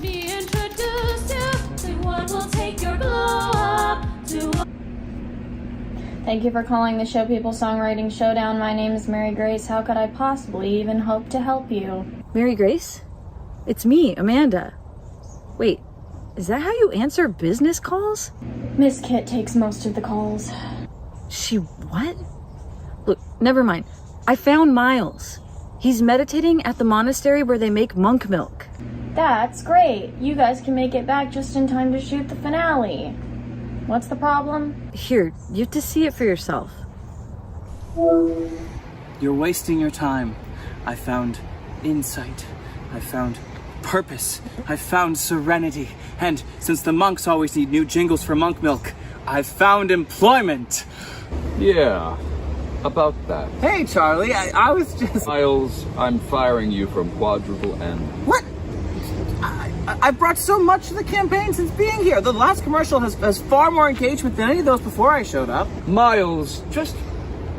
me introduce you to what will take your glow up to. Thank you for calling the Showpeople Songwriting Showdown. My name is Mary Grace. How could I possibly even hope to help you? Mary Grace? It's me, Amanda. Wait, is that how you answer business calls? Miss Kit takes most of the calls. She what? Look, never mind. I found Miles. He's meditating at the monastery where they make monk milk. That's great. You guys can make it back just in time to shoot the finale. What's the problem? Here, you have to see it for yourself. You're wasting your time. I found insight. I found purpose. I found serenity. And since the monks always need new jingles for monk milk, I've found employment. Yeah, about that. Hey, Charlie, I was just... Miles, I'm firing you from Quadruple M. What? I brought so much to the campaign since being here. The last commercial has far more engagement than any of those before I showed up. Miles, just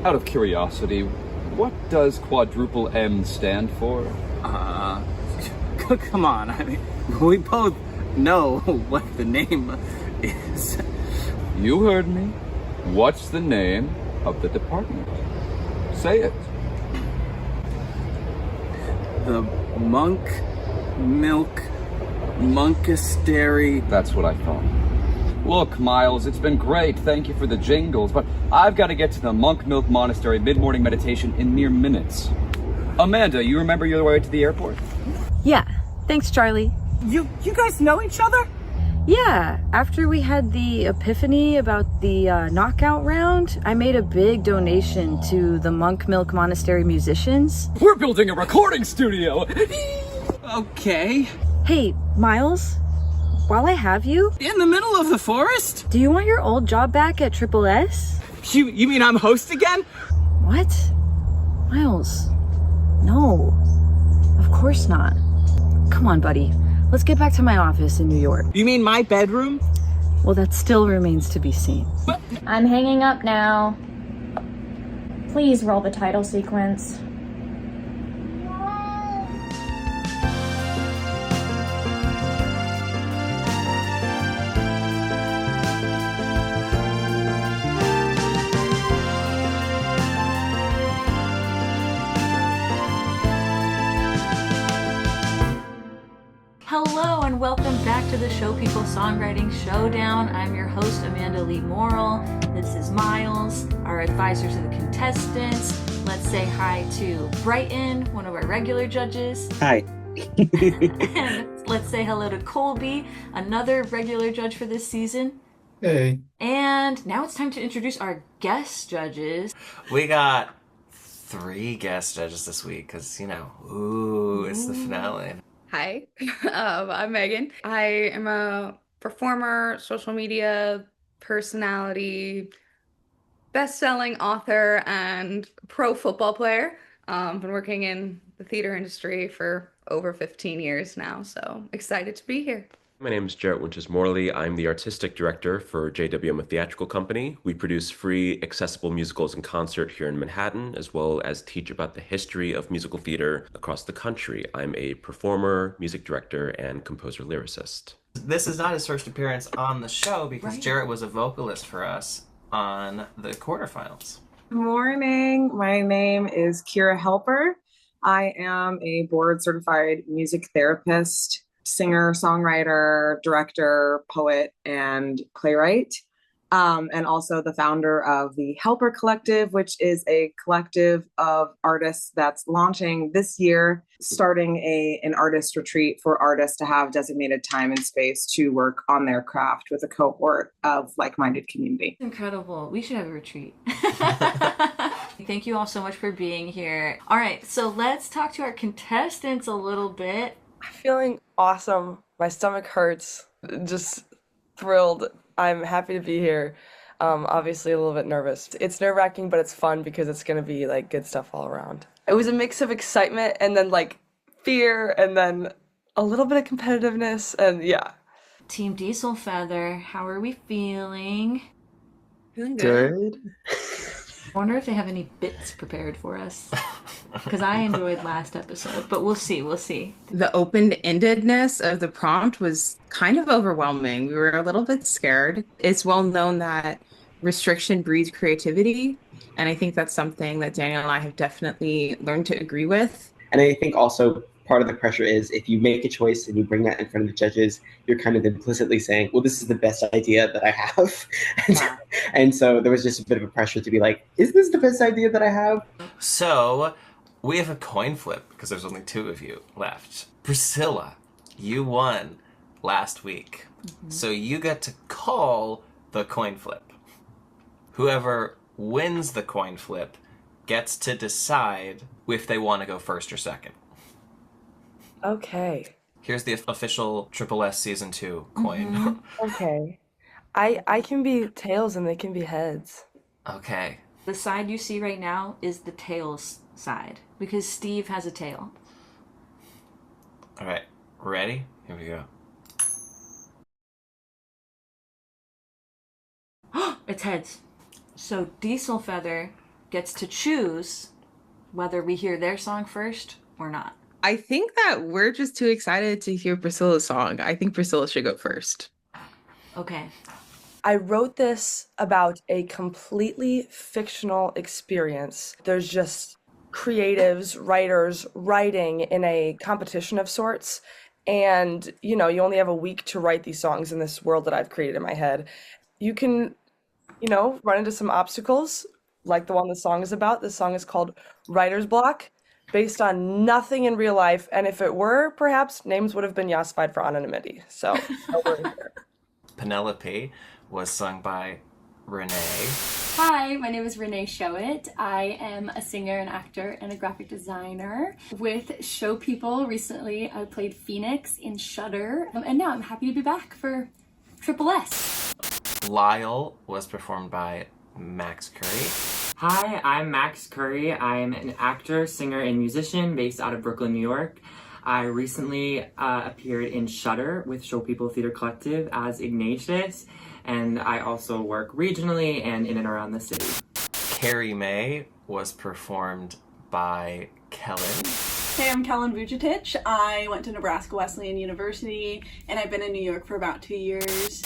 out of curiosity, what does Quadruple M stand for? Come on, I mean, we both know what the name is. You heard me. What's the name of the department? Say it. The Monk Milk Monastery. That's what I thought. Look, Miles, it's been great. Thank you for the jingles, but I've got to get to the Monk Milk Monastery mid-morning meditation in mere minutes. Amanda, you remember your way to the airport? Yeah, thanks, Charlie. You guys know each other? Yeah, after we had the epiphany about the knockout round, I made a big donation to the Monk Milk Monastery musicians. We're building a recording studio! Okay. Hey, Miles, while I have you, In the middle of the forest? do you want your old job back at Triple S? You mean I'm host again? What? Miles, no, of course not. Come on, buddy. Let's get back to my office in New York. You mean my bedroom? Well, that still remains to be seen. I'm hanging up now. Please roll the title sequence. Hello and welcome back to the Showpeople Songwriting Showdown. I'm your host, Amanda Lee Morrill. This is Miles, our advisor to the contestants. Let's say hi to Brighton, one of our regular judges. Hi. And let's say hello to Colby, another regular judge for this season. Hey. And now it's time to introduce our guest judges. We got 3 guest judges this week because, it's the finale. Hi, I'm Megan. I am a performer, social media personality, best-selling author, and pro football player. Been working in the theater industry for over 15 years now, so excited to be here. My name is Jarrett Winters-Morley. I'm the artistic director for JWM, a theatrical company. We produce free, accessible musicals and concert here in Manhattan, as well as teach about the history of musical theater across the country. I'm a performer, music director, and composer-lyricist. This is not his first appearance on the show because Right. Jarrett was a vocalist for us on the quarterfinals. Good morning. My name is Kira Helper. I am a board-certified music therapist, singer, songwriter, director, poet, and playwright, and also the founder of the Helper Collective, which is a collective of artists that's launching this year, starting an artist retreat for artists to have designated time and space to work on their craft with a cohort of like-minded community. Incredible. We should have a retreat. Thank you all so much for being here. All right, so let's talk to our contestants a little bit. I'm feeling awesome. My stomach hurts. Just thrilled. I'm happy to be here. Obviously a little bit nervous. It's nerve-wracking, but it's fun because it's gonna be like good stuff all around. It was a mix of excitement and then like fear and then a little bit of competitiveness and yeah. Team Diesel Feather, how are we feeling? Feeling Good. I wonder if they have any bits prepared for us. Because I enjoyed last episode, but we'll see. The open-endedness of the prompt was kind of overwhelming. We were a little bit scared. It's well known that restriction breeds creativity, and I think that's something that Daniel and I have definitely learned to agree with. And I think also part of the pressure is if you make a choice and you bring that in front of the judges, you're kind of implicitly saying, well, this is the best idea that I have. And so there was just a bit of a pressure to be like, is this the best idea that I have? So we have a coin flip because there's only 2 of you left. Priscilla, you won last week. So you get to call the coin flip. Whoever wins the coin flip gets to decide if they want to go first or second. Okay. Here's the official Triple S Season 2 coin. Okay. I can be tails and they can be heads. Okay. The side you see right now is the tails side, because Steve has a tail. All right. Ready? Here we go. It's heads. So Diesel Feather gets to choose whether we hear their song first or not. I think that we're just too excited to hear Priscilla's song. I think Priscilla should go first. Okay. I wrote this about a completely fictional experience. There's just creatives, writers writing in a competition of sorts. And, you know, you only have a week to write these songs in this world that I've created in my head. You can, you know, run into some obstacles like the one the song is about. This song is called Writer's Block, based on nothing in real life. And if it were, perhaps names would have been yassified for anonymity. So, no worries there. Penelope was sung by Renee. Hi, my name is Renee Showit. I am a singer and actor and a graphic designer. With Showpeople, recently I played Phoenix in Shudder, and now I'm happy to be back for Triple S. Lyle was performed by Max Curry. Hi, I'm Max Curry. I'm an actor, singer, and musician based out of Brooklyn, New York. I recently appeared in Shudder with Showpeople Theater Collective as Ignatius, and I also work regionally and in and around the city. Carrie May was performed by Kellen. Hey, I'm Kellen Vujatic. I went to Nebraska Wesleyan University, and I've been in New York for about 2 years.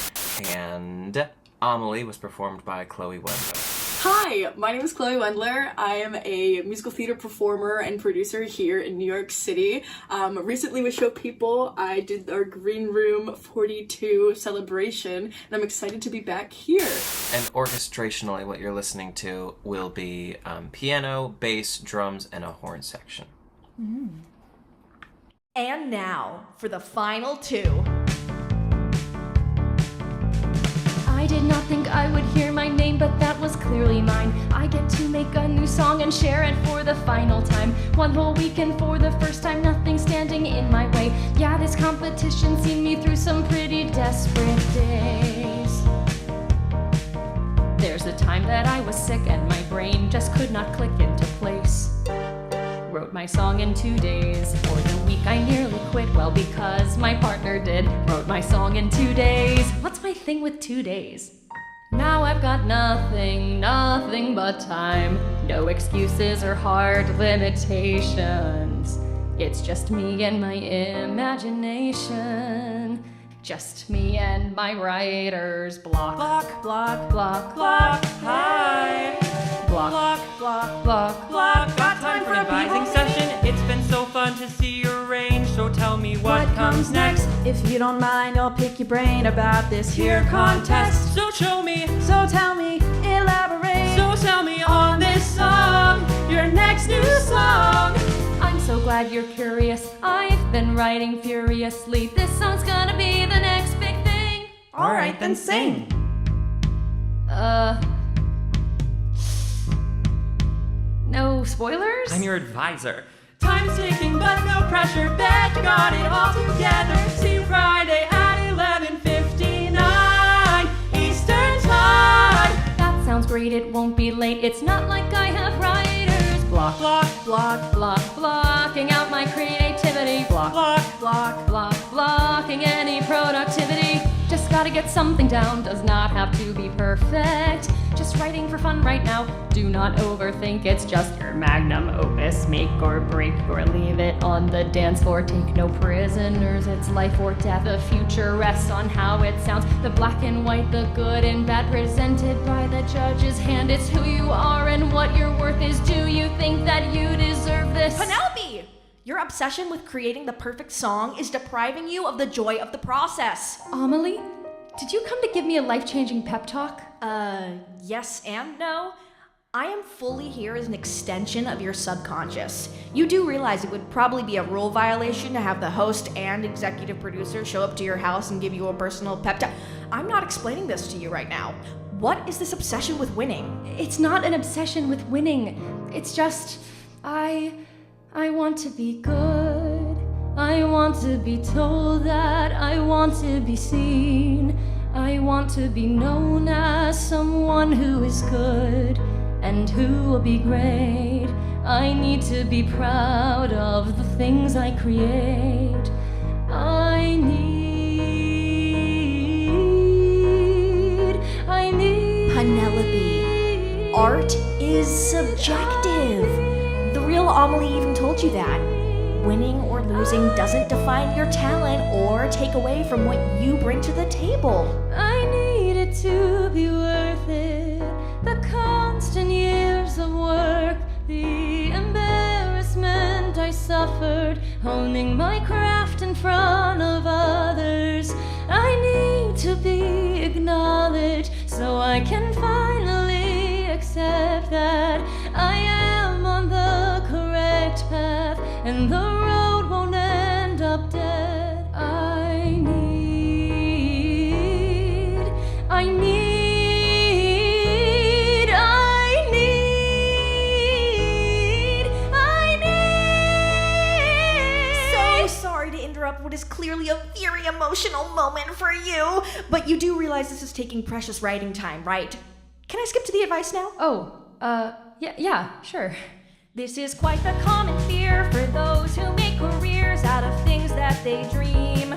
And Amelie was performed by Chloe Wendler. Hi, my name is Chloe Wendler. I am a musical theater performer and producer here in New York City. Recently with Showpeople, I did our Green Room 42 celebration, and I'm excited to be back here. And orchestrationally, what you're listening to will be piano, bass, drums, and a horn section. And now for the final 2. I did not think I would hear my name, but that was clearly mine. I get to make a new song and share it for the final time. One whole weekend for the first time, nothing standing in my way. Yeah, this competition's seen me through some pretty desperate days. There's a time that I was sick and my brain just could not click into place. Wrote my song in 2 days. For the week I nearly quit, well, because my partner did. Wrote my song in 2 days. What's my thing with 2 days? Now I've got nothing but time. No excuses or hard limitations. It's just me and my imagination. Just me and my writer's block. Block, block, block, block, hi. Block, block, block, block, block. Got time for a revising session? It's been so fun to see your range, so tell me what comes next. If you don't mind, I'll pick your brain about this here contest. So show me, So tell me, elaborate. so tell me on this song, your next new song. I'm so glad you're curious. I've been writing furiously. This song's gonna be the next big thing. All right, then sing. No spoilers? I'm your advisor. Time's ticking, but no pressure. Bet you got it all together. See you Friday at 11:59 Eastern Time. That sounds great, it won't be late. It's not like I have writer's block. Block, Block, block, blocking out my creativity. Block, block, block, block, blocking any productivity. Just gotta get something down, does not have to be perfect. Just just writing for fun right now. Do not overthink, it's just your magnum opus. Make or break or leave it on the dance floor. Take no prisoners, it's life or death. The future rests on how it sounds. The black and white, the good and bad, presented by the judge's hand. It's who you are and what your worth is. Do you think that you deserve this? Penelope! Your obsession with creating the perfect song is depriving you of the joy of the process. Amelie, did you come to give me a life-changing pep talk? Yes and no. I am fully here as an extension of your subconscious. You do realize it would probably be a rule violation to have the host and executive producer show up to your house and give you a personal pep talk. I'm not explaining this to you right now. What is this obsession with winning? It's not an obsession with winning. It's just, I want to be good. I want to be told that. I want to be seen. I want to be known as someone who is good and who will be great. I need to be proud of the things I create. I need Penelope, art is subjective. The real Amelie even told you that. Winning or losing doesn't define your talent or take away from what you bring to the table. I need it to be worth it. The constant years of work, the embarrassment I suffered, honing my craft in front of others. I need to be acknowledged so I can finally accept that I am on the correct path and the road won't end up dead. I need. So sorry to interrupt what is clearly a very emotional moment for you, but you do realize this is taking precious writing time, right? Can I skip to the advice now? Yeah, sure. This is quite the common fear for those who make careers out of things that they dream.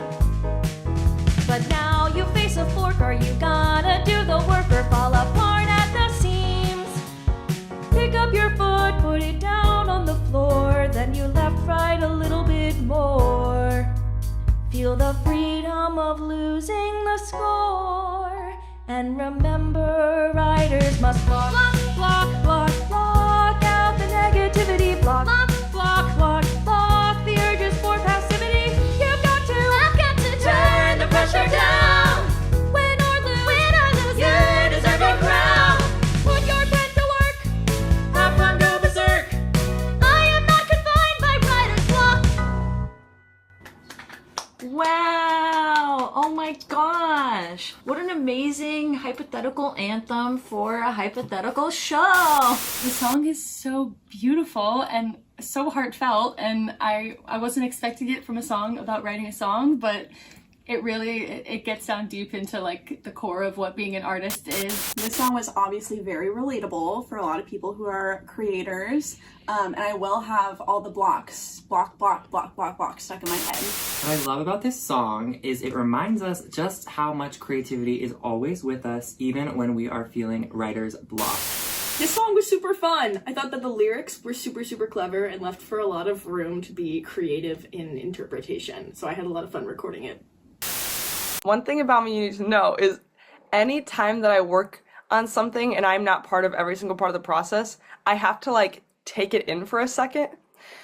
But now you face a fork, are you gonna do the work or fall apart at the seams? Pick up your foot, put it down on the floor, then you left, right a little bit more. Feel the freedom of losing the score. And remember, writers must block, block, block, block, block out the negativity. Block, block, block, block, block the urges for passivity. You've got to turn the pressure down. Win or lose, you deserve a crown. Put your pen to work, have fun, go berserk. I am not confined by writer's block. Wow! Oh my gosh! What an amazing hypothetical anthem for a hypothetical show! The song is so beautiful and so heartfelt, and I wasn't expecting it from a song about writing a song, but it gets down deep into like the core of what being an artist is. This song was obviously very relatable for a lot of people who are creators, and I will have all the blocks stuck in my head. What I love about this song is it reminds us just how much creativity is always with us, even when we are feeling writer's block. This song was super fun. I thought that the lyrics were super, super clever and left for a lot of room to be creative in interpretation, so I had a lot of fun recording it. One thing about me you need to know is any time that I work on something and I'm not part of every single part of the process, I have to like take it in for a second.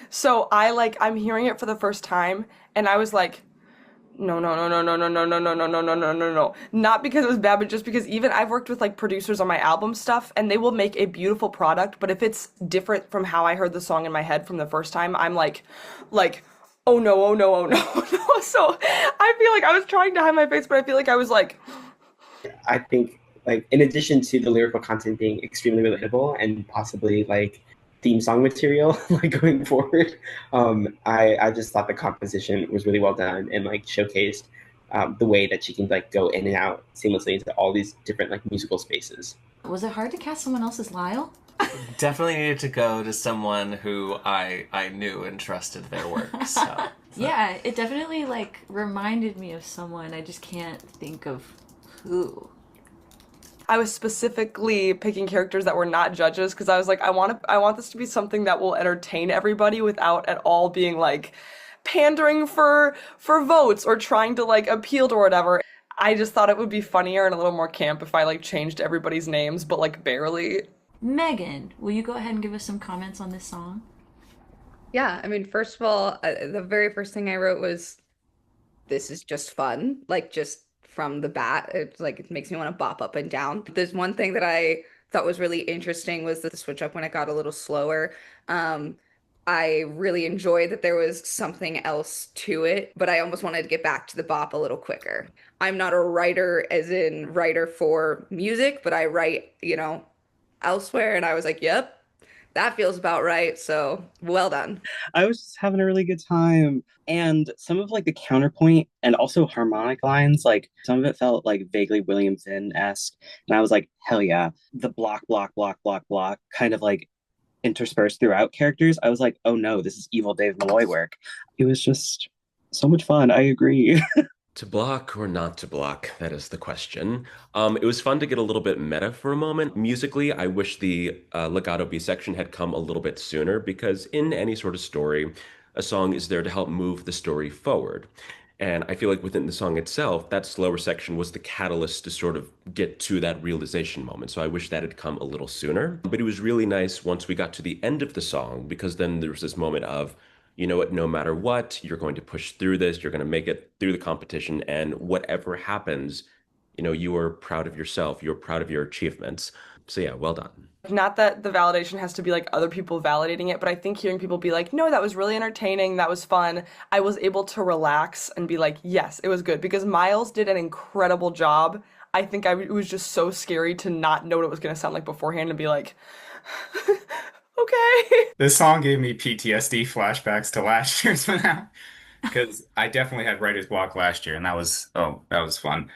So I'm hearing it for the first time and I was like, no. Not because it was bad, but just because even I've worked with like producers on my album stuff and they will make a beautiful product, but if it's different from how I heard the song in my head from the first time, I'm like, oh no. So I feel like I was trying to hide my face, but I feel like I was like... I think, like, in addition to the lyrical content being extremely relatable and possibly, like, theme song material, like, going forward, I just thought the composition was really well done and, like, showcased the way that she can, like, go in and out seamlessly into all these different, like, musical spaces. Was it hard to cast someone else as Lyle? Definitely needed to go to someone who I knew and trusted their work. So. Yeah, it definitely like reminded me of someone. I just can't think of who. I was specifically picking characters that were not judges because I was like, I want this to be something that will entertain everybody without at all being like pandering for votes or trying to like appeal to whatever. I just thought it would be funnier and a little more camp if I like changed everybody's names, but like barely. Megan, will you go ahead and give us some comments on this song? Yeah, I mean, first of all, the very first thing I wrote was, this is just fun. Like, just from the bat, it's like, it makes me want to bop up and down. There's one thing that I thought was really interesting was the switch up when it got a little slower. I really enjoyed that there was something else to it, but I almost wanted to get back to the bop a little quicker. I'm not a writer as in writer for music, but I write, elsewhere, and I was like, yep, that feels about right. So well done. I was just having a really good time. And some of like the counterpoint and also harmonic lines, like some of it felt like vaguely Williamson-esque. And I was like, hell yeah. The block, block, block, block, block kind of like interspersed throughout characters. I was like, oh no, this is evil Dave Malloy work. It was just so much fun. I agree. To block or not to block? That is the question. It was fun to get a little bit meta for a moment. Musically, I wish the legato B section had come a little bit sooner because in any sort of story, a song is there to help move the story forward. And I feel like within the song itself, that slower section was the catalyst to sort of get to that realization moment. So I wish that had come a little sooner. But it was really nice once we got to the end of the song because then there was this moment of, you know what, no matter what, you're going to push through this, you're going to make it through the competition, and whatever happens, you are proud of yourself, you're proud of your achievements. So yeah, well done. Not that the validation has to be like other people validating it, but I think hearing people be like, no, that was really entertaining, that was fun, I was able to relax and be like, yes, it was good, because Miles did an incredible job. I think it was just so scary to not know what it was going to sound like beforehand and be like, okay. This song gave me PTSD flashbacks to last year's finale because I definitely had writer's block last year, and that was fun.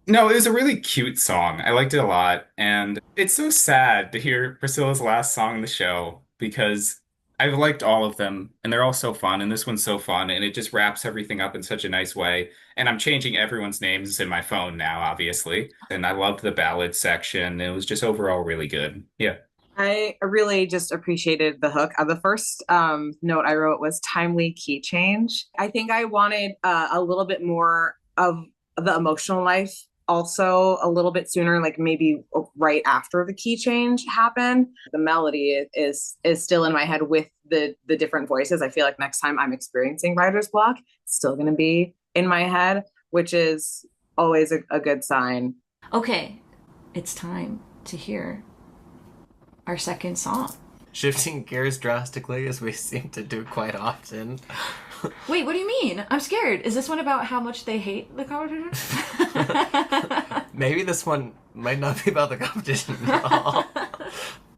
No, it was a really cute song. I liked it a lot, and it's so sad to hear Priscilla's last song in the show because I've liked all of them, and they're all so fun, and this one's so fun, and it just wraps everything up in such a nice way. And I'm changing everyone's names in my phone now, obviously, and I loved the ballad section. It was just overall really good. Yeah. I really just appreciated the hook. The first note I wrote was timely key change. I think I wanted a little bit more of the emotional life also a little bit sooner, like maybe right after the key change happened. The melody is still in my head with the different voices. I feel like next time I'm experiencing writer's block, it's still going to be in my head, which is always a good sign. Okay, it's time to hear our second song. Shifting gears drastically as we seem to do quite often. Wait, what do you mean? I'm scared. Is this one about how much they hate the competition? Maybe this one might not be about the competition at all.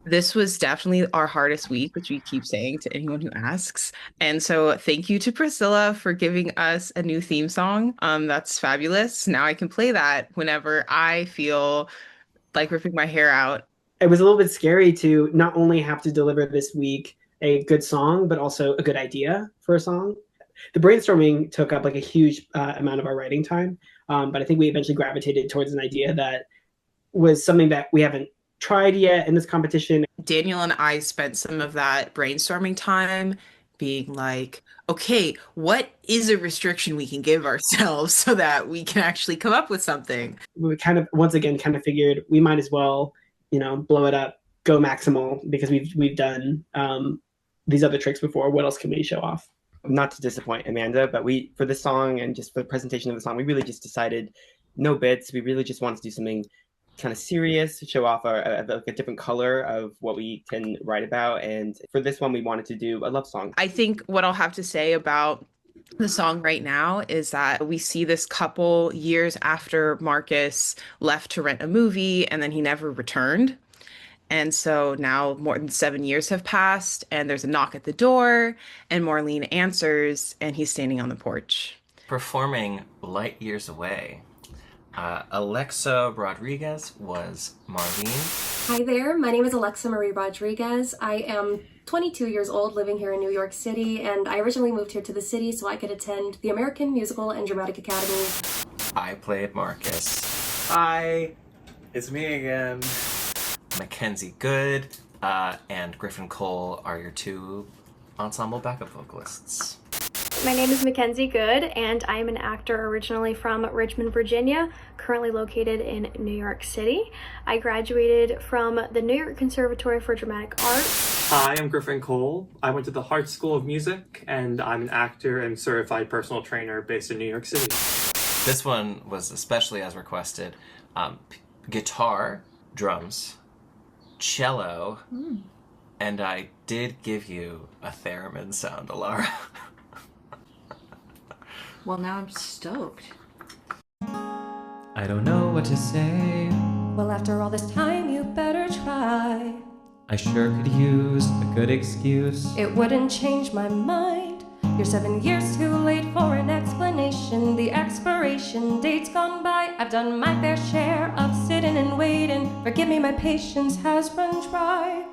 This was definitely our hardest week, which we keep saying to anyone who asks. And so thank you to Priscilla for giving us a new theme song. That's fabulous. Now I can play that whenever I feel like ripping my hair out. It was a little bit scary to not only have to deliver this week a good song, but also a good idea for a song. The brainstorming took up like a huge amount of our writing time, but I think we eventually gravitated towards an idea that was something that we haven't tried yet in this competition. Daniel and I spent some of that brainstorming time being like, okay, what is a restriction we can give ourselves so that we can actually come up with something? We kind of, once again, kind of figured we might as well, blow it up, go maximal, because we've done these other tricks before. What else can we show off? Not to disappoint Amanda, but for this song and just for the presentation of the song, we really just decided no bits. We really just wanted to do something kind of serious to show off a different color of what we can write about. And for this one, we wanted to do a love song. I think what I'll have to say about the song right now is that we see this couple years after Marcus left to rent a movie and then he never returned. And so now more than 7 years have passed and there's a knock at the door and Marlene answers and he's standing on the porch. Performing Light Years Away. Alexa Rodriguez was Marlene. Hi there, my name is Alexa Marie Rodriguez. I am 22 years old, living here in New York City, and I originally moved here to the city so I could attend the American Musical and Dramatic Academy. I played Marcus. I It's me again. Mackenzie Good and Griffin Cole are your two ensemble backup vocalists. My name is Mackenzie Good, and I am an actor originally from Richmond, Virginia, currently located in New York City. I graduated from the New York Conservatory for Dramatic Art. I am Griffin Cole. I went to the Hart School of Music, and I'm an actor and certified personal trainer based in New York City. This one was especially as requested. Guitar, drums, cello, and I did give you a theremin sound, Alara. Well, now I'm stoked. I don't know what to say. Well, after all this time, you better try. I sure could use a good excuse. It wouldn't change my mind. You're 7 years too late for an explanation. The expiration date's gone by. I've done my fair share of sitting and waiting. Forgive me, my patience has run dry.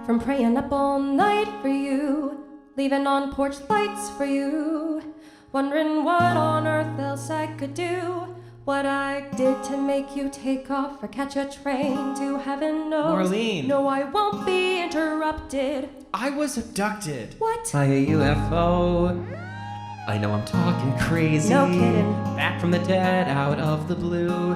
From praying up all night for you, leaving on porch lights for you, wondering what on earth else I could do. What I did to make you take off or catch a train to heaven knows. Marlene. No, I won't be interrupted. I was abducted. What? By a UFO. I know I'm talking crazy. No kidding. Back from the dead out of the blue.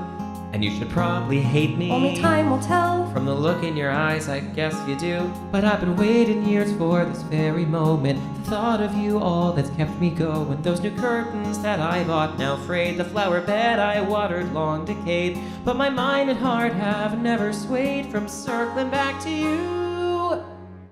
And you should probably hate me. Only time will tell. From the look in your eyes, I guess you do. But I've been waiting years for this very moment. The thought of you, all that's kept me going. Those new curtains that I bought, now frayed. The flower bed I watered, long decayed. But my mind and heart have never swayed from circling back to you.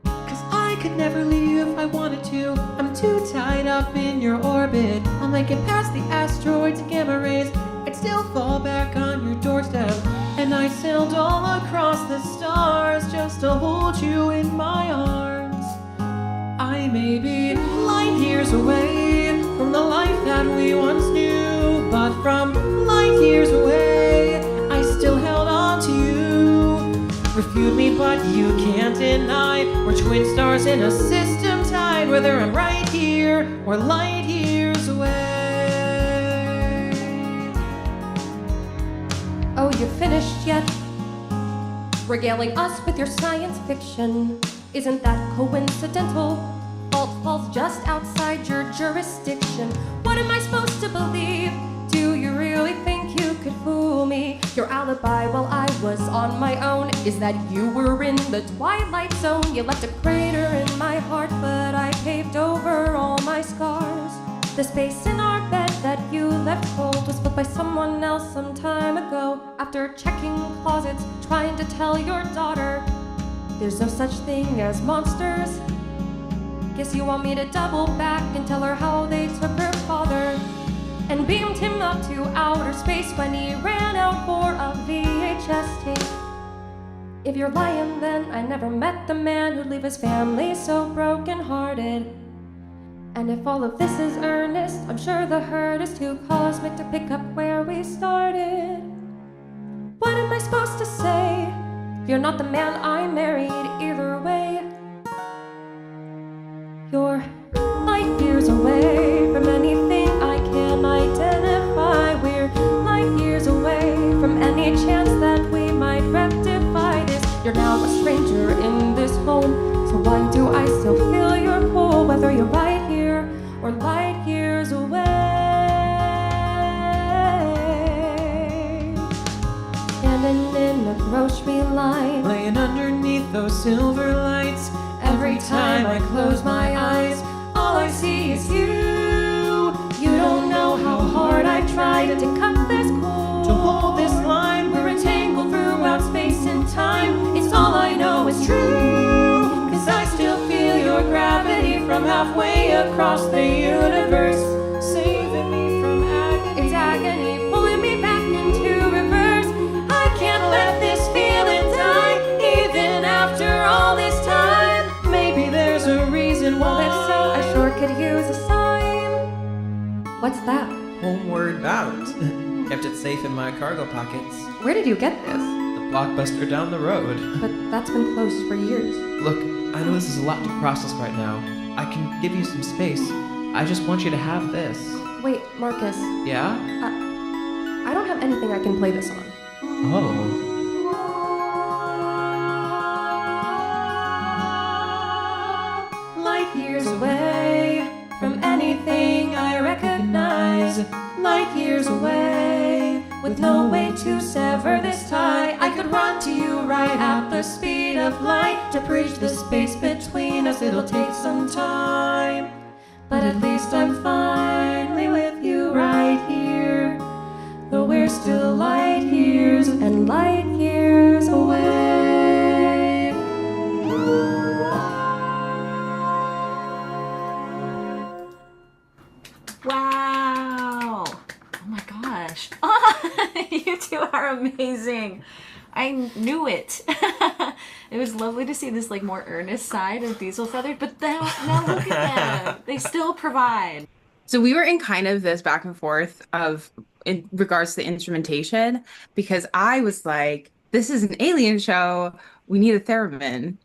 'Cause I could never leave if I wanted to. I'm too tied up in your orbit. I'll make it past the asteroids, gamma rays. I'd still fall back on your doorstep. And I sailed all across the stars just to hold you in my arms. I may be light years away from the life that we once knew, but from light years away, I still held on to you. Refute me, but you can't deny we're twin stars in a system tied, whether I'm right here or light years away. Oh, you're finished yet? Regaling us with your science fiction. Isn't that coincidental? Fault falls just outside your jurisdiction. What am I supposed to believe? Do you really think you could fool me? Your alibi while I was on my own is that you were in the twilight zone. You left a crater in my heart, but I paved over all my scars. The space in our bed that you left cold was filled by someone else some time ago. After checking closets, trying to tell your daughter there's no such thing as monsters. Guess you want me to double back and tell her how they took her father and beamed him up to outer space when he ran out for a VHS tape. If you're lying, then I never met the man who'd leave his family so broken-hearted. And if all of this is earnest, I'm sure the hurt is too cosmic to pick up where we started. What am I supposed to say? You're not the man I married either way. You're light years away from anything I can identify. We're light years away from any chance that we might rectify this. You're now a stranger in this home, so why do I still feel your pull? Whether you're right here or light years away. Standing in the grocery line, laying underneath those silver lights. every time I close my eyes, all I see is you. You don't know how hard I tried to cut this cord, to hold this line. We're entangled throughout space and time. It's all I know is true, 'cause I still feel your gravity from halfway across the universe, saving me from agony. It's agony, pulling me back into reverse. I can't let this feeling die, even after all this time. Maybe there's a reason why. Well, if so, I sure could use a sign. What's that? Homeward bound. Kept it safe in my cargo pockets. Where did you get this? The Blockbuster down the road. But that's been closed for years. Look, I know this is a lot to process right now. I can give you some space. I just want you to have this. Wait, Marcus. Yeah? I don't have anything I can play this on. Oh. Light years away from anything I recognize. Light years away with no way to sever this tie. I could run to you right at the speed of light. To bridge the space between us, it'll take some time, but at least I'm finally with you right here. Though we're still light years and light years away. Wow. Oh my gosh. Oh, you two are amazing. I knew it. It was lovely to see this like more earnest side of Diesel Feathered, but now look at them. They still provide. So we were in kind of this back and forth of in regards to the instrumentation, because I was like, this is an alien show. We need a theremin.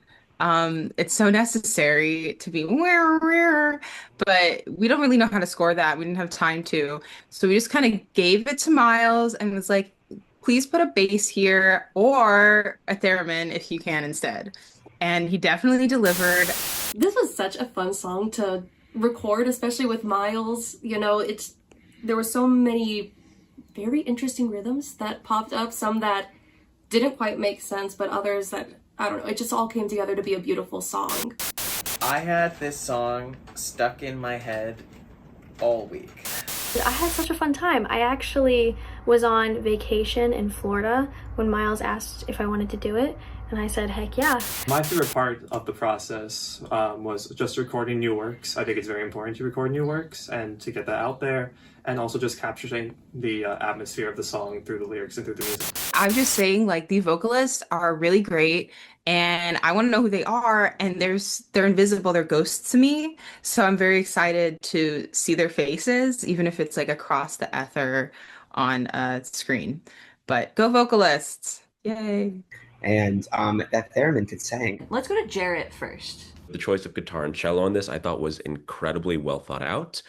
It's so necessary to be but we don't really know how to score that. We didn't have time to. So we just kind of gave it to Miles and was like, please put a bass here or a theremin if you can instead. And he definitely delivered. This was such a fun song to record, especially with Miles. You know, there were so many very interesting rhythms that popped up, some that didn't quite make sense, but others that, I don't know, it just all came together to be a beautiful song. I had this song stuck in my head all week. I had such a fun time. I actually was on vacation in Florida when Miles asked if I wanted to do it, and I said, heck yeah. My favorite part of the process was just recording new works. I think it's very important to record new works and to get that out there, and also just capturing the atmosphere of the song through the lyrics and through the music. I'm just saying, like, the vocalists are really great, and I want to know who they are, and they're invisible, they're ghosts to me, so I'm very excited to see their faces, even if it's like across the ether on a screen. But go vocalists! Yay! And that theremin could sing. Let's go to Jarrett first. The choice of guitar and cello on this I thought was incredibly well thought out.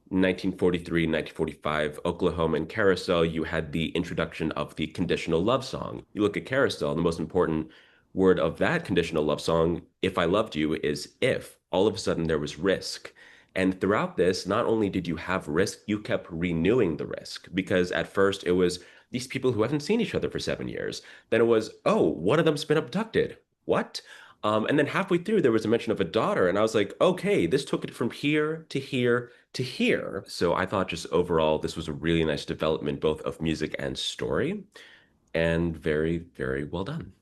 1943, 1945, Oklahoma and Carousel, you had the introduction of the conditional love song. You look at Carousel, the most important word of that conditional love song, If I Loved You, is if. All of a sudden there was risk. And throughout this, not only did you have risk, you kept renewing the risk. Because at first it was these people who haven't seen each other for 7 years. Then it was, oh, one of them's been abducted. What? And then halfway through, there was a mention of a daughter. And I was like, okay, this took it from here to here to here. So I thought just overall, this was a really nice development, both of music and story. And very, very well done.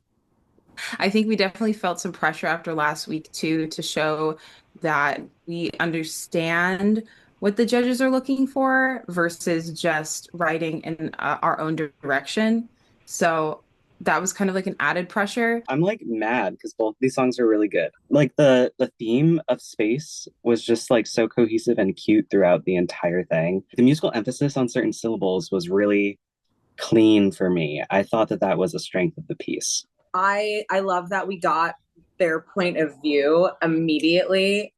I think we definitely felt some pressure after last week too, to show that we understand what the judges are looking for versus just writing in our own direction. So that was kind of like an added pressure. I'm like mad because both these songs are really good. Like the theme of space was just like so cohesive and cute throughout the entire thing. The musical emphasis on certain syllables was really clean for me. I thought that was a strength of the piece. I love that we got their point of view immediately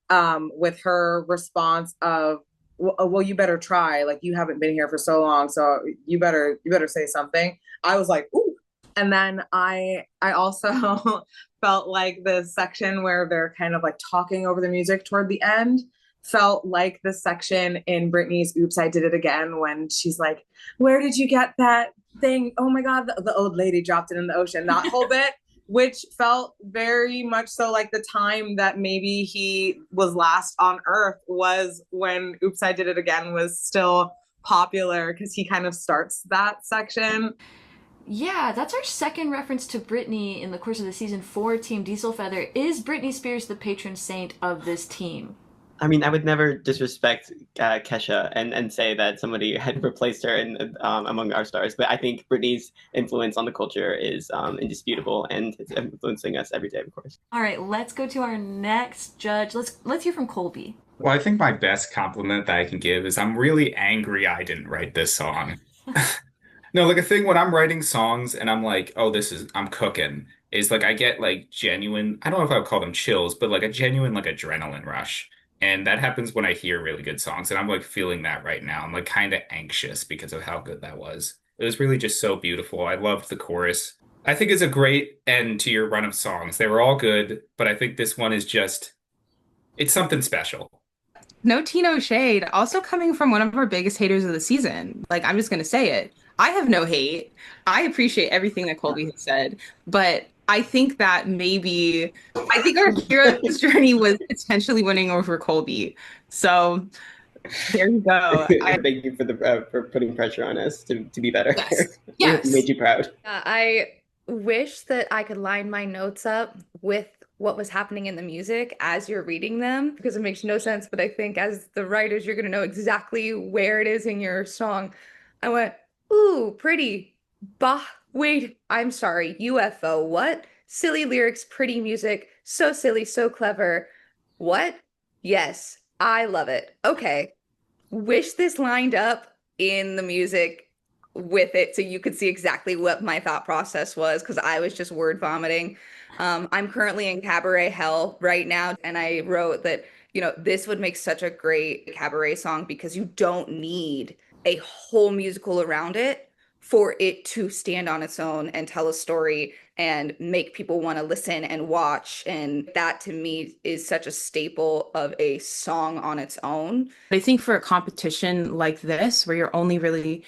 with her response of, well, you better try. Like, you haven't been here for so long, so you better say something. I was like, ooh. And then I also felt like the section where they're kind of like talking over the music toward the end felt like the section in Britney's Oops, I Did It Again, when she's like, where did you get that thing? Oh my God, the old lady dropped it in the ocean. That whole bit, which felt very much so like the time that maybe he was last on Earth was when Oops, I Did It Again was still popular, because he kind of starts that section. Yeah, that's our second reference to Britney in the course of the season for Team Diesel Feather. Is Britney Spears the patron saint of this team? I mean, I would never disrespect Kesha and say that somebody had replaced her among our stars, but I think Britney's influence on the culture is indisputable, and it's influencing us every day, of course. All right, let's go to our next judge. Let's hear from Colby. Well, I think my best compliment that I can give is I'm really angry I didn't write this song. No, like a thing when I'm writing songs and I'm like, oh, I'm cooking, is like I get like genuine, I don't know if I would call them chills, but like a genuine like adrenaline rush. And that happens when I hear really good songs. And I'm like feeling that right now. I'm like kind of anxious because of how good that was. It was really just so beautiful. I loved the chorus. I think it's a great end to your run of songs. They were all good, but I think this one is just, it's something special. No tea, no shade. Also coming from one of our biggest haters of the season. Like, I'm just going to say it. I have no hate. I appreciate everything that Colby has said, but I think that I think our hero's journey was potentially winning over Colby. So there you go. Thank you for putting pressure on us to be better. Yes. We made you proud. I wish that I could line my notes up with what was happening in the music as you're reading them, because it makes no sense. But I think as the writers, you're going to know exactly where it is in your song. I went, ooh, pretty. Bah, wait, I'm sorry. UFO, what? Silly lyrics, pretty music. So silly, so clever. What? Yes, I love it. Okay. Wish this lined up in the music with it so you could see exactly what my thought process was, because I was just word vomiting. I'm currently in cabaret hell right now, and I wrote that, this would make such a great cabaret song because you don't need a whole musical around it for it to stand on its own and tell a story and make people want to listen and watch. And that to me is such a staple of a song on its own. I think for a competition like this, where you're only really,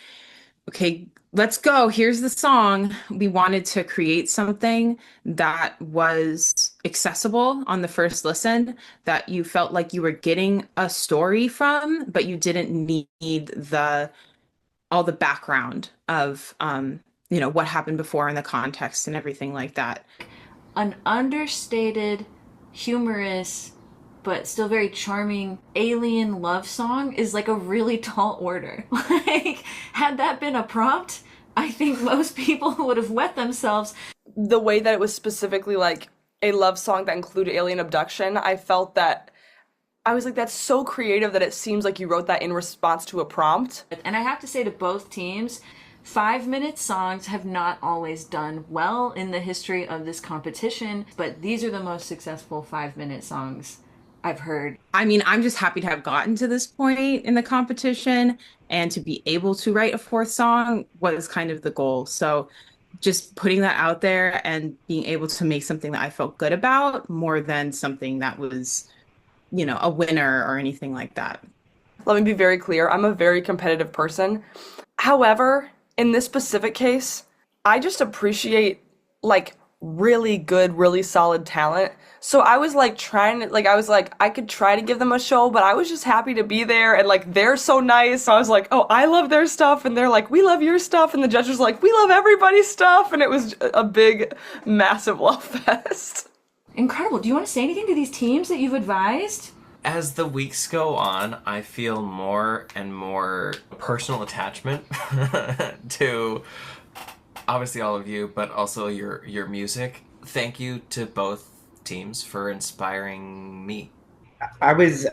okay, let's go, here's the song, we wanted to create something that was accessible on the first listen, that you felt like you were getting a story from, but you didn't need all the background of what happened before in the context and everything like that. An understated, humorous, but still very charming alien love song is like a really tall order. Like, had that been a prompt, I think most people would have wet themselves. The way that it was specifically like a love song that included alien abduction, I felt that I was like, that's so creative that it seems like you wrote that in response to a prompt. And I have to say to both teams, 5-minute songs have not always done well in the history of this competition, but these are the most successful 5-minute songs I've heard. I mean, I'm just happy to have gotten to this point in the competition, and to be able to write a 4th song was kind of the goal. So just putting that out there and being able to make something that I felt good about more than something that was, a winner or anything like that. Let me be very clear. I'm a very competitive person. However, in this specific case, I just appreciate really good, really solid talent. So I was I could try to give them a show, but I was just happy to be there, and they're so nice. So I was like, oh, I love their stuff, and they're like, we love your stuff, and the judges were like, we love everybody's stuff, and it was a big, massive love fest. Incredible. Do you want to say anything to these teams that you've advised? As the weeks go on, I feel more and more personal attachment to obviously all of you, but also your music. Thank you to both teams for inspiring me. I was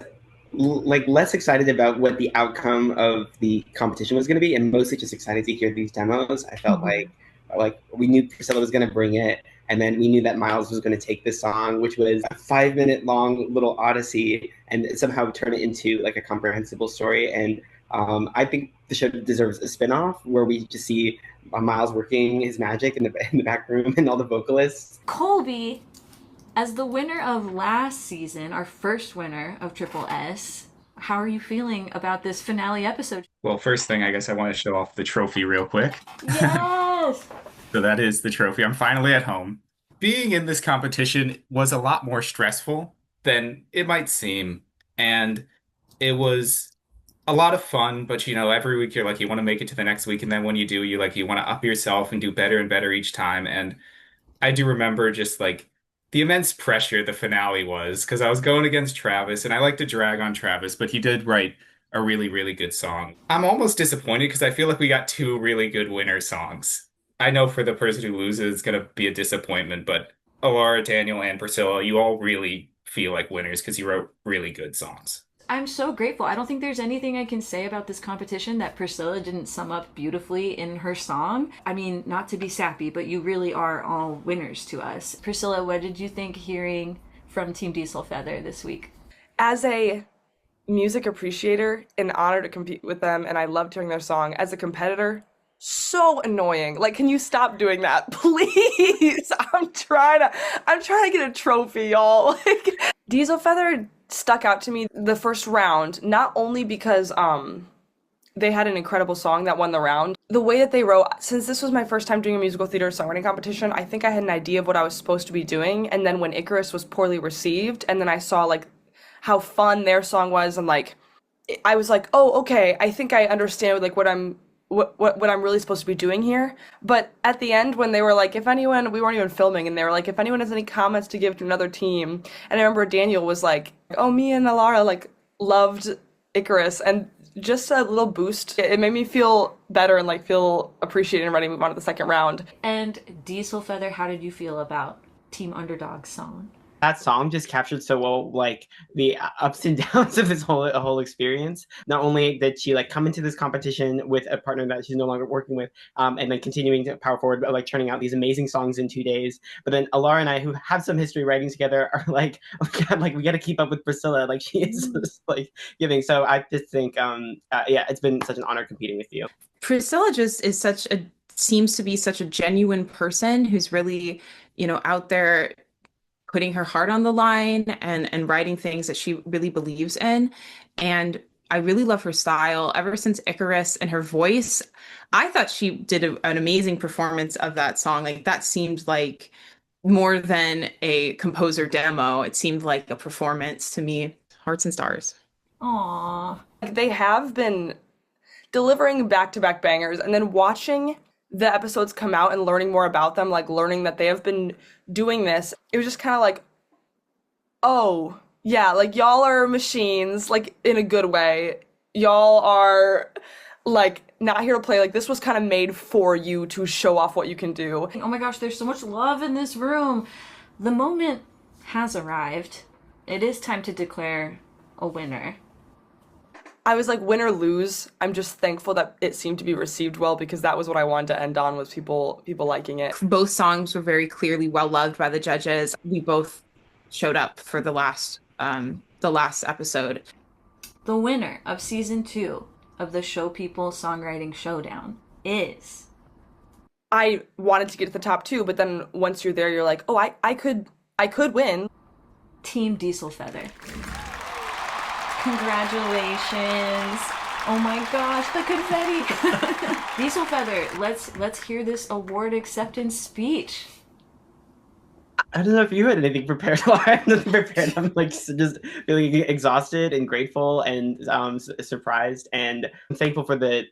less excited about what the outcome of the competition was going to be, and mostly just excited to hear these demos. I felt like we knew Priscilla was going to bring it, and then we knew that Miles was going to take this song, which was a 5-minute long little odyssey, and somehow turn it into a comprehensible story. And I think the show deserves a spinoff where we just see Miles working his magic in the back room and all the vocalists. Colby, as the winner of last season, our first winner of Triple S, how are you feeling about this finale episode? Well, first thing, I guess I want to show off the trophy real quick. Yes! So that is the trophy. I'm finally at home. Being in this competition was a lot more stressful than it might seem. And it was a lot of fun, but every week you're you want to make it to the next week. And then when you do, you want to up yourself and do better and better each time. And I do remember just the immense pressure the finale was, because I was going against Travis, and I like to drag on Travis, but he did write a really, really good song. I'm almost disappointed because I feel like we got 2 really good winner songs. I know for the person who loses, it's going to be a disappointment, but Alara, Daniel, and Priscilla, you all really feel like winners because you wrote really good songs. I'm so grateful. I don't think there's anything I can say about this competition that Priscilla didn't sum up beautifully in her song. I mean, not to be sappy, but you really are all winners to us. Priscilla, what did you think hearing from Team Diesel Feather this week? As a music appreciator, an honor to compete with them, and I loved hearing their song. As a competitor, so annoying. Like, can you stop doing that, please? I'm trying to get a trophy, y'all. Like, Diesel Feather stuck out to me the first round, not only because they had an incredible song that won the round. The way that they wrote, since this was my first time doing a musical theater songwriting competition, I think I had an idea of what I was supposed to be doing. And then when Icarus was poorly received, and then I saw like how fun their song was, and like I was like, oh, okay, I think I understand like what I'm really supposed to be doing here. But at the end, when they were like, if anyone, we weren't even filming, and they were like, if anyone has any comments to give to another team, and I remember Daniel was like, oh, me and Alara like loved Icarus, and just a little boost. It made me feel better and like feel appreciated and ready to move on to the second round. And Diesel Feather, how did you feel about Team Underdog's song? That song just captured so well like the ups and downs of this whole experience. Not only did she like come into this competition with a partner that she's no longer working with, and then continuing to power forward, like turning out these amazing songs in 2 days. But then Alara and I, who have some history writing together, are like, oh God, like we got to keep up with Priscilla. Like she is just, like giving. So I just think, yeah, it's been such an honor competing with you. Priscilla just is seems to be such a genuine person who's really, out there putting her heart on the line and writing things that she really believes in. And I really love her style. Ever since Icarus and her voice, I thought she did an amazing performance of that song. Like that seemed like more than a composer demo. It seemed like a performance to me. Hearts and stars. Aww. They have been delivering back-to-back bangers, and then watching the episodes come out and learning more about them, like learning that they have been doing this, it was just kind of like, oh, yeah, like y'all are machines, like in a good way. Y'all are like not here to play. Like this was kind of made for you to show off what you can do. Oh my gosh, there's so much love in this room. The moment has arrived. It is time to declare a winner. I was like, win or lose, I'm just thankful that it seemed to be received well, because that was what I wanted to end on, was people liking it. Both songs were very clearly well loved by the judges. We both showed up for the last episode. The winner of season 2 of the Showpeople Songwriting Showdown is... I wanted to get to the top 2, but then once you're there, you're like, oh, I could win. Team Diesel Feather. Congratulations. Oh my gosh, the confetti. Diesel Feather, let's hear this award acceptance speech. I don't know if you had anything prepared. I have nothing prepared. I'm like just feeling exhausted and grateful and surprised, and I'm thankful for the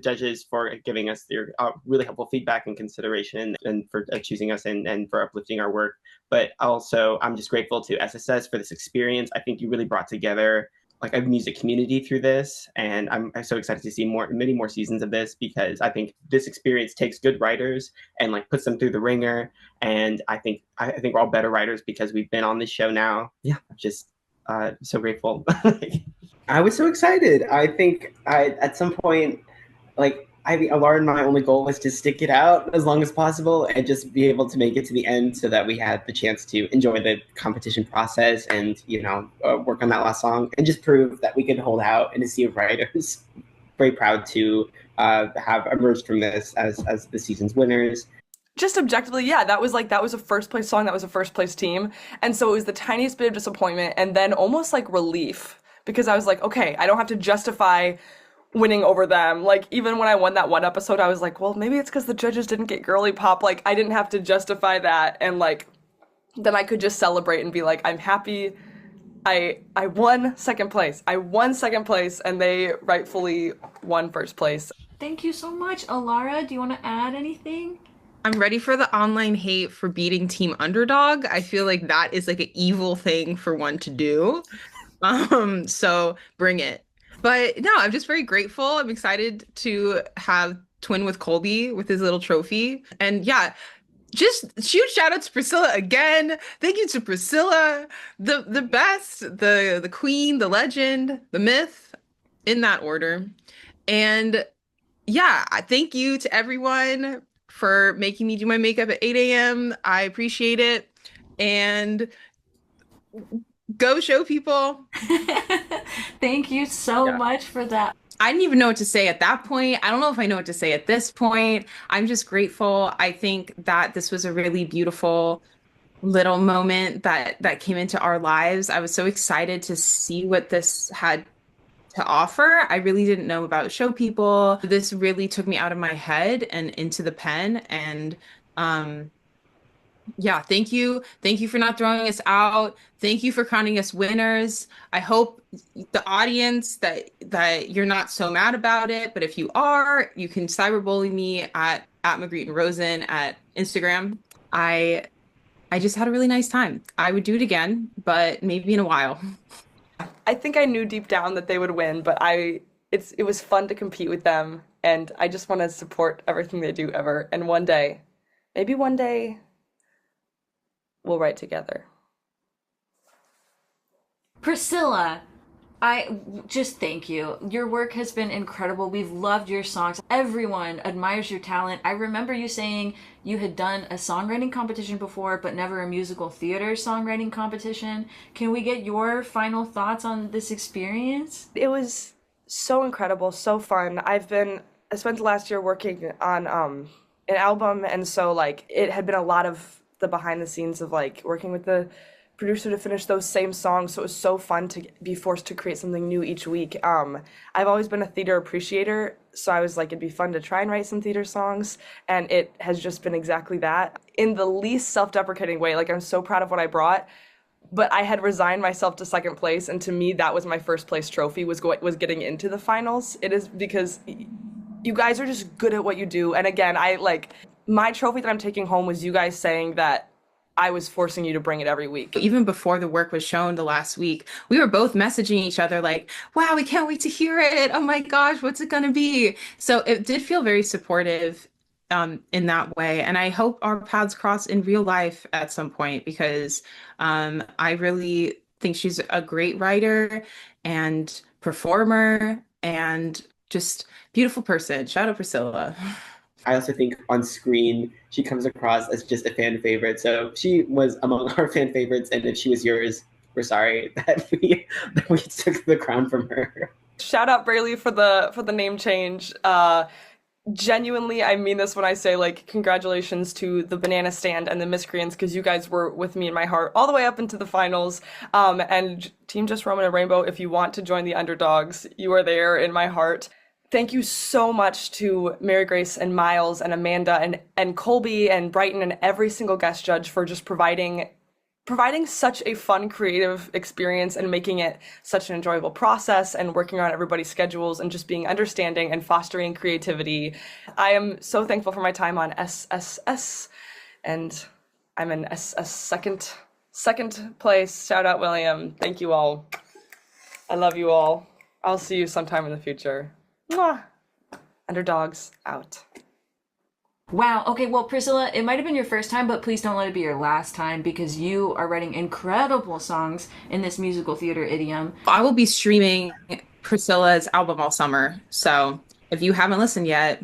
judges for giving us their really helpful feedback and consideration, and for choosing us and for uplifting our work. But also, I'm just grateful to SSS for this experience. I think you really brought together like a music community through this, and I'm so excited to see many more seasons of this, because I think this experience takes good writers and like puts them through the ringer, and I think we're all better writers because we've been on this show now. Yeah, I'm just so grateful. I was so excited. I think at some point, like Alara and my only goal was to stick it out as long as possible and just be able to make it to the end, so that we had the chance to enjoy the competition process and, work on that last song and just prove that we could hold out in a sea of writers. Very proud to have emerged from this as the season's winners. Just objectively, yeah, that was a first place song, that was a first place team. And so it was the tiniest bit of disappointment, and then almost like relief, because I was like, okay, I don't have to justify winning over them. Like, even when I won that one episode, I was like, well, maybe it's because the judges didn't get girly pop. Like, I didn't have to justify that, and like then I could just celebrate and be like, I'm happy I won second place. I won second place, and they rightfully won first place. Thank you so much. Alara, do you want to add anything? I'm ready for the online hate for beating Team Underdog. I feel like that is like an evil thing for one to do. So bring it. But no, I'm just very grateful. I'm excited to have twin with Colby with his little trophy. And yeah, just huge shout out to Priscilla again. Thank you to Priscilla, the best, the queen, the legend, the myth, in that order. And yeah, thank you to everyone for making me do my makeup at 8 a.m. I appreciate it. And go show people. Thank you so much for that. I didn't even know what to say at that point. I don't know if I know what to say at this point. I'm just grateful. I think that this was a really beautiful little moment that came into our lives. I was so excited to see what this had to offer. I really didn't know about Show People. This really took me out of my head and into the pen. And yeah, thank you. Thank you for not throwing us out. Thank you for crowning us winners. I hope the audience that you're not so mad about it, but if you are, you can cyberbully me at Magritte and Rosen at Instagram. I just had a really nice time. I would do it again, but maybe in a while. I think I knew deep down that they would win, but it was fun to compete with them, and I just want to support everything they do ever. And one day, maybe one day, we'll write together. Priscilla, I just thank you. Your work has been incredible. We've loved your songs. Everyone admires your talent. I remember you saying you had done a songwriting competition before, but never a musical theater songwriting competition. Can we get your final thoughts on this experience? It was so incredible, so fun. I spent the last year working on an album, and so like it had been a lot of the behind the scenes of like working with the producer to finish those same songs, so it was so fun to be forced to create something new each week. I've always been a theater appreciator, so I was like, it'd be fun to try and write some theater songs, and it has just been exactly that. In the least self-deprecating way, like I'm so proud of what I brought, but I had resigned myself to second place, and to me that was my first place trophy, was getting into the finals. It is because you guys are just good at what you do, and again, my trophy that I'm taking home was you guys saying that I was forcing you to bring it every week. Even before the work was shown the last week, we were both messaging each other like, wow, we can't wait to hear it. Oh my gosh, what's it going to be? So it did feel very supportive in that way. And I hope our paths cross in real life at some point, because I really think she's a great writer and performer and just beautiful person. Shout out Priscilla. I also think on screen, she comes across as just a fan favorite. So she was among our fan favorites, and if she was yours, we're sorry that we took the crown from her. Shout out Braylee for the name change. Genuinely, I mean this when I say like congratulations to the Banana Stand and the Miscreants, because you guys were with me in my heart all the way up into the finals. And Team Just Roman and Rainbow, if you want to join the underdogs, you are there in my heart. Thank you so much to Mary Grace and Miles and Amanda and Colby and Brighton and every single guest judge for just providing such a fun, creative experience and making it such an enjoyable process and working on everybody's schedules and just being understanding and fostering creativity. I am so thankful for my time on SSS, and I'm in SS second place. Shout out William. Thank you all. I love you all. I'll see you sometime in the future. Mwah. Underdogs out. Wow. Okay, well, Priscilla, it might have been your first time, but please don't let it be your last time, because you are writing incredible songs in this musical theater idiom. I will be streaming Priscilla's album all summer. So if you haven't listened yet,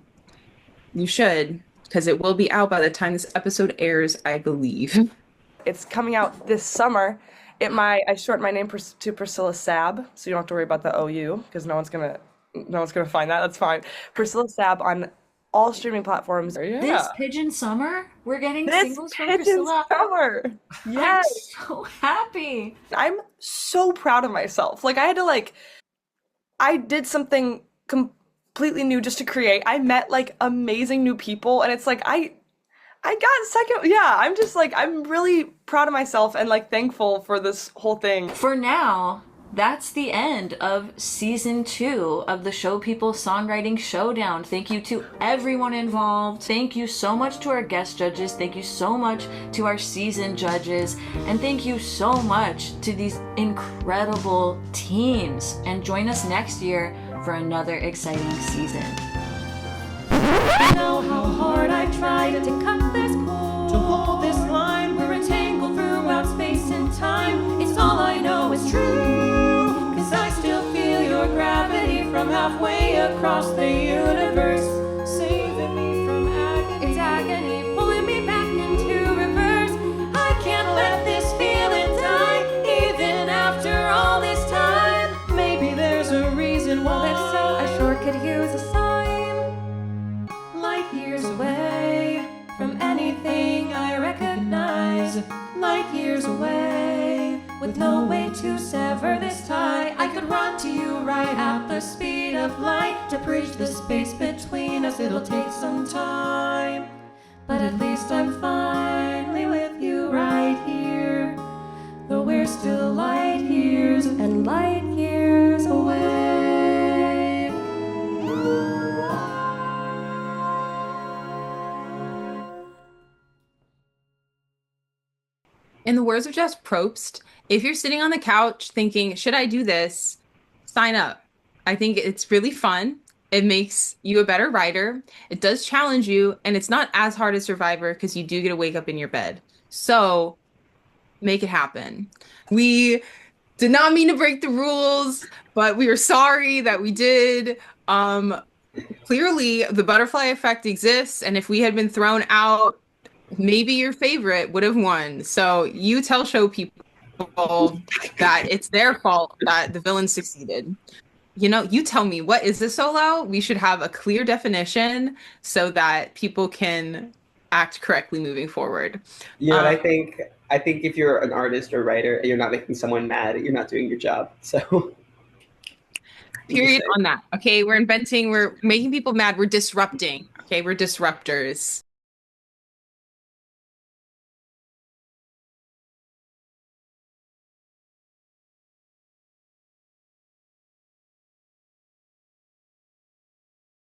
you should, because it will be out by the time this episode airs, I believe. It's coming out this summer. I shortened my name to Priscilla Sab, so you don't have to worry about the OU, because no one's gonna find that. That's fine. Priscilla Sab on all streaming platforms. Yeah. This Pigeon Summer, we're getting this singles from Pigeon Priscilla. Summer. Yes. I'm so happy. I'm so proud of myself. Like I did something completely new just to create. I met like amazing new people, and it's like I got second. Yeah, I'm just like, I'm really proud of myself and like thankful for this whole thing. For now, that's the end of season 2 of the Show People Songwriting Showdown. Thank you to everyone involved. Thank you so much to our guest judges. Thank you so much to our season judges. And thank you so much to these incredible teams. And join us next year for another exciting season. You know how hard I tried to cut this cord, to hold this line. We're entangled throughout space and time. It's all I know is true, 'cause I still feel your gravity from halfway across the universe, saving me from agony. It's agony, pulling me back into reverse. I can't let this feeling die, even after all this time. Maybe there's a reason why. If so, I sure years away. With no way to sever this tie, I could run to you right at the speed of light. To bridge the space between us, it'll take some time, but at least I'm finally with you right here, though we're still light years and light years away. In the words of Jess Probst, if you're sitting on the couch thinking, should I do this? Sign up. I think it's really fun. It makes you a better writer. It does challenge you, and it's not as hard as Survivor because you do get to wake up in your bed. So make it happen. We did not mean to break the rules, but we are sorry that we did. Clearly, the butterfly effect exists, and if we had been thrown out, maybe your favorite would have won. So you tell show people that it's their fault that the villain succeeded. You know, you tell me, what is a solo? We should have a clear definition so that people can act correctly moving forward. Yeah, and I think if you're an artist or writer and you're not making someone mad, you're not doing your job. So period on that. Okay, we're making people mad. We're disrupting. Okay, we're disruptors.